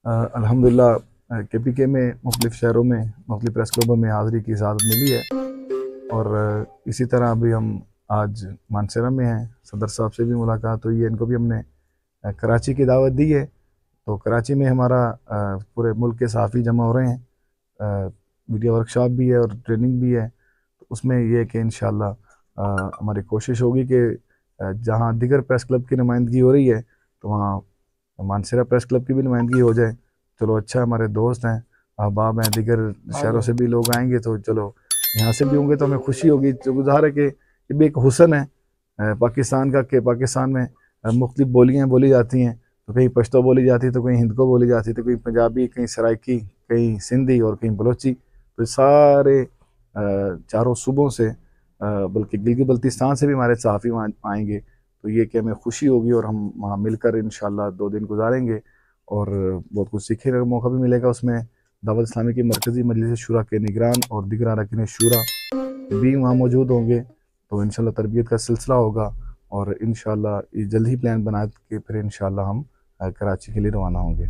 अल्हम्दुलिल्लाह KPK में मुख्तलिफ़ शहरों में मुख्तलिफ़ प्रेस क्लबों में हाज़िरी की इजाज़त मिली है। और इसी तरह अभी हम आज मानसरा में हैं। सदर साहब से भी मुलाकात हुई है, इनको भी हमने कराची की दावत दी है। तो कराची में हमारा पूरे मुल्क के सहाफ़ी जमा हो रहे हैं। मीडिया वर्कशॉप भी है और ट्रेनिंग भी है। तो उसमें ये है कि इंशाअल्लाह हमारी कोशिश होगी कि जहाँ दीगर प्रेस क्लब की नुमाइंदगी हो रही है तो वहाँ मानसरा प्रेस क्लब की भी नुमाइंदगी हो जाए। चलो अच्छा, हमारे दोस्त हैं, अहबाब हैं, दीगर शहरों से भी लोग आएंगे तो चलो यहाँ से भी होंगे तो हमें खुशी होगी। जो गुज़ार है कि ये भी एक हुस्न है पाकिस्तान का, कि पाकिस्तान में मुख्तलिफ बोलियाँ बोली जाती हैं। तो कहीं पश्तो बोली जाती है, तो कहीं हिंदको बोली जाती है, तो कहीं पंजाबी, कहीं सराइकी, कहीं सिंधी और कहीं बलोची। तो सारे चारों सूबों से बल्कि गिलगित बल्तिस्तान से भी हमारे सहाफ़ी वहाँ आएंगे। तो ये कि हमें खुशी होगी और हम वहाँ मिलकर इंशाअल्लाह 2 दिन गुजारेंगे और बहुत कुछ सीखने का मौका भी मिलेगा। उसमें दावत इस्लामी की मरकज़ी मजलिस शुरा के निगरान और दीगर अरकान शुरा भी वहाँ मौजूद होंगे। तो इंशाअल्लाह तरबियत का सिलसिला होगा और इंशाअल्लाह ये जल्द ही प्लान बना के फिर इंशाअल्लाह हम कराची के लिए रवाना होंगे।